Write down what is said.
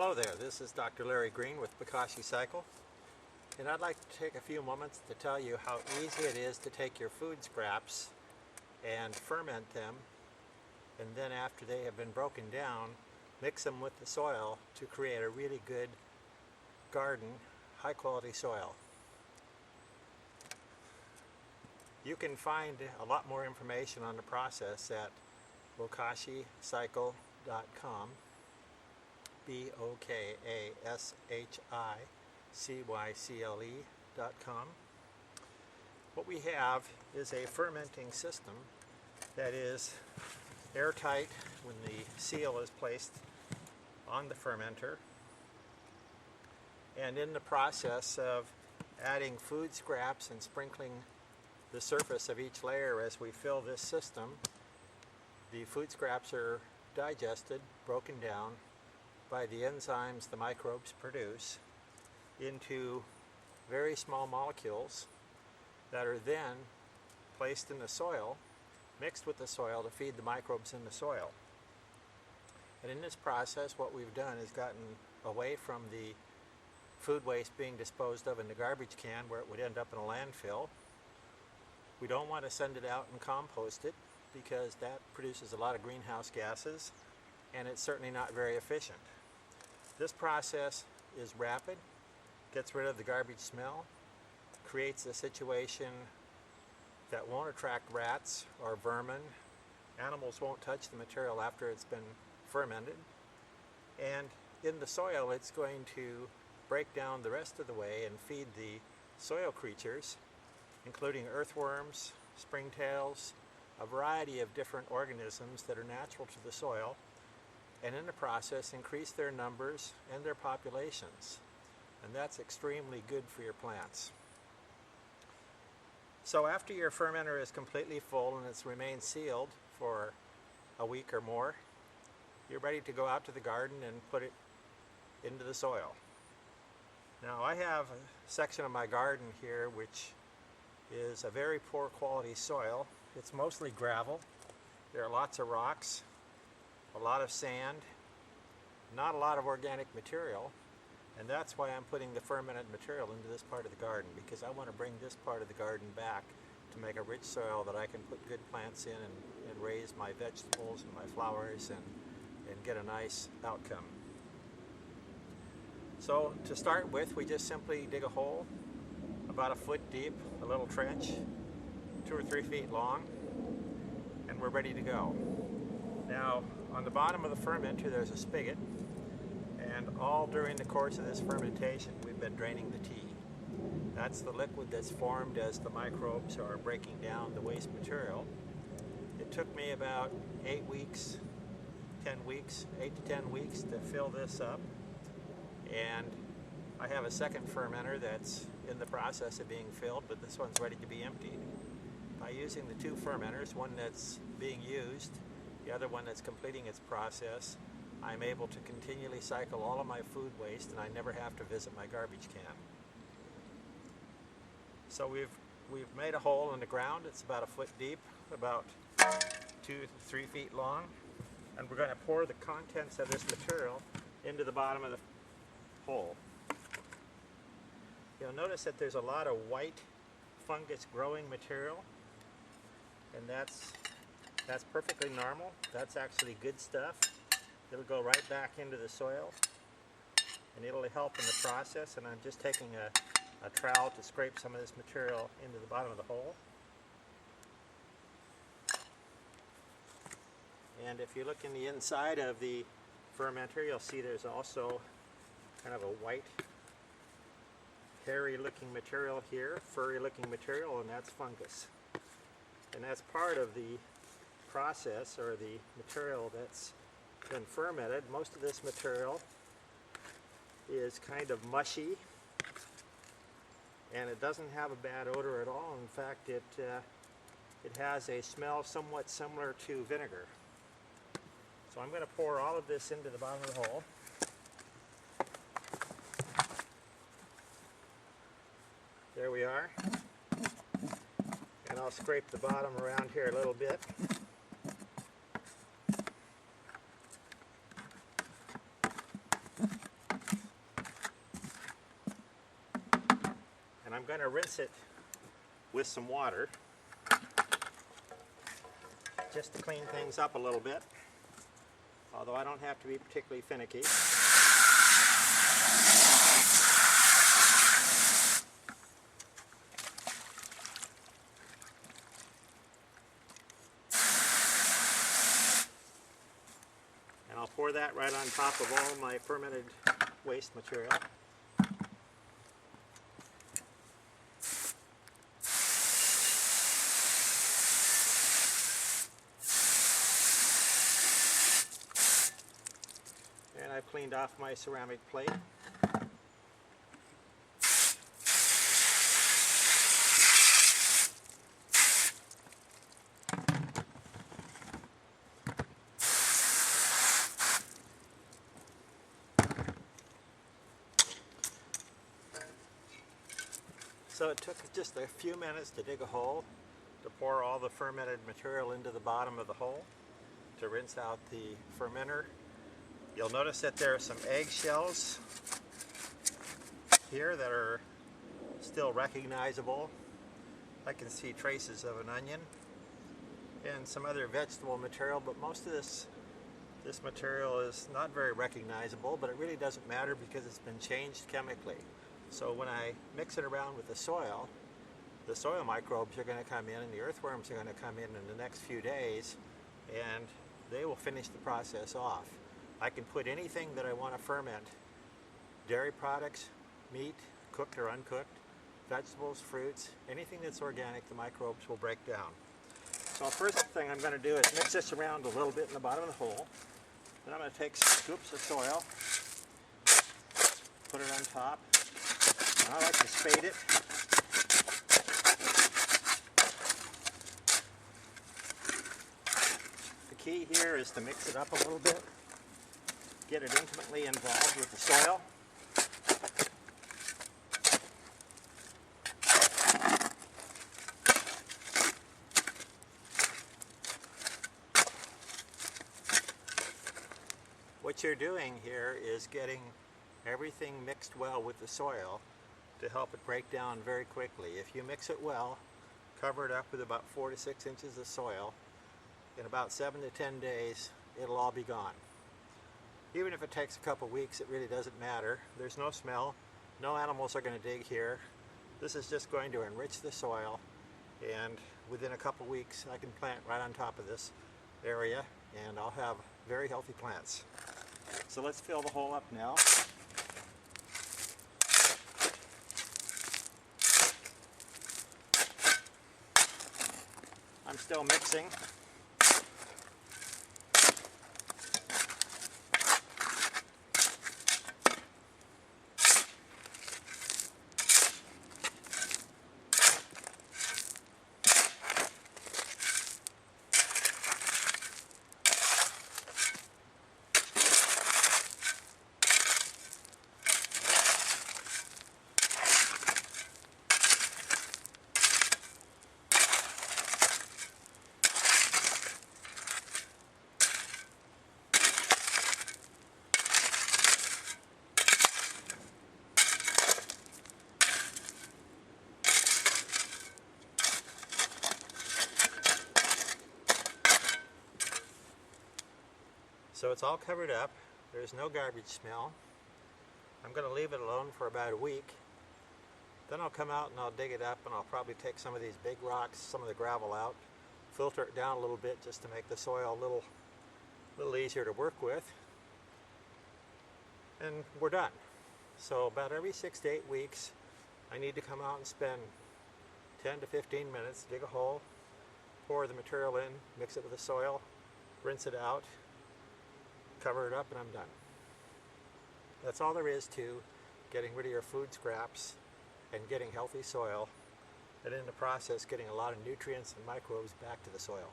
Hello there, this is Dr. Larry Green with Bokashicycle, and I'd like to take a few moments to tell you how easy it is to take your food scraps and ferment them, and then after they have been broken down, mix them with the soil to create a really good garden, high quality soil. You can find a lot more information on the process at Bokashicycle.com. Bokashicycle.com. What we have is a fermenting system that is airtight when the seal is placed on the fermenter, and in the process of adding food scraps and sprinkling the surface of each layer as we fill this system, the food scraps are digested, broken down by the enzymes the microbes produce into very small molecules that are then placed in the soil, mixed with the soil to feed the microbes in the soil. And in this process, what we've done is gotten away from the food waste being disposed of in the garbage can where it would end up in a landfill. We don't want to send it out and compost it because that produces a lot of greenhouse gases, and it's certainly not very efficient. This process is rapid, gets rid of the garbage smell, creates a situation that won't attract rats or vermin. Animals won't touch the material after it's been fermented. And in the soil, it's going to break down the rest of the way and feed the soil creatures, including earthworms, springtails, a variety of different organisms that are natural to the soil, and in the process increase their numbers and their populations. And that's extremely good for your plants. So after your fermenter is completely full and it's remained sealed for a week or more, you're ready to go out to the garden and put it into the soil. Now I have a section of my garden here which is a very poor quality soil. It's mostly gravel. There are lots of rocks, a lot of sand, not a lot of organic material, and that's why I'm putting the fermented material into this part of the garden, because I want to bring this part of the garden back to make a rich soil that I can put good plants in and raise my vegetables and my flowers and get a nice outcome. So to start with, we just simply dig a hole about a foot deep, a little trench, 2 or 3 feet long, and we're ready to go. Now, on the bottom of the fermenter there's a spigot, and all during the course of this fermentation we've been draining the tea. That's the liquid that's formed as the microbes are breaking down the waste material. It took me about 8 to 10 weeks to fill this up, and I have a second fermenter that's in the process of being filled, but this one's ready to be emptied. By using the 2 fermenters, one that's being used, the other one that's completing its process, I'm able to continually cycle all of my food waste, and I never have to visit my garbage can. So we've made a hole in the ground. It's about a foot deep, about 2 to 3 feet long, and we're going to pour the contents of this material into the bottom of the hole. You'll notice that there's a lot of white fungus growing material, and that's perfectly normal. That's actually good stuff. It'll go right back into the soil, and it'll help in the process. And I'm just taking a trowel to scrape some of this material into the bottom of the hole. And if you look in the inside of the fermenter, you'll see there's also kind of a white, hairy looking material here, furry looking material, and that's fungus. And that's part of the process, or the material that's been fermented. Most of this material is kind of mushy, and it doesn't have a bad odor at all. In fact, it has a smell somewhat similar to vinegar. So I'm going to pour all of this into the bottom of the hole. There we are. And I'll scrape the bottom around here a little bit. going to rinse it with some water just to clean things up a little bit, although I don't have to be particularly finicky. And I'll pour that right on top of all my fermented waste material. And I've cleaned off my ceramic plate. So it took just a few minutes to dig a hole, to pour all the fermented material into the bottom of the hole, to rinse out the fermenter. You'll notice that there are some eggshells here that are still recognizable. I can see traces of an onion and some other vegetable material, but most of this material is not very recognizable, but it really doesn't matter because it's been changed chemically. So when I mix it around with the soil microbes are going to come in and the earthworms are going to come in the next few days, and they will finish the process off. I can put anything that I want to ferment, dairy products, meat, cooked or uncooked, vegetables, fruits, anything that's organic, the microbes will break down. So the first thing I'm going to do is mix this around a little bit in the bottom of the hole. Then I'm going to take some scoops of soil, put it on top. I like to spade it. The key here is to mix it up a little bit, get it intimately involved with the soil. What you're doing here is getting everything mixed well with the soil to help it break down very quickly. If you mix it well, cover it up with about 4 to 6 inches of soil, in about 7 to 10 days it'll all be gone. Even if it takes a couple weeks, it really doesn't matter. There's no smell, no animals are going to dig here. This is just going to enrich the soil, and within a couple weeks I can plant right on top of this area and I'll have very healthy plants. So let's fill the hole up now. I'm still mixing. So it's all covered up. There's no garbage smell. I'm going to leave it alone for about a week. Then I'll come out and I'll dig it up, and I'll probably take some of these big rocks, some of the gravel out, filter it down a little bit just to make the soil a little easier to work with. And we're done. So about every 6 to 8 weeks I need to come out and spend 10 to 15 minutes, dig a hole, pour the material in, mix it with the soil, rinse it out, cover it up, and I'm done. That's all there is to getting rid of your food scraps and getting healthy soil, and in the process getting a lot of nutrients and microbes back to the soil.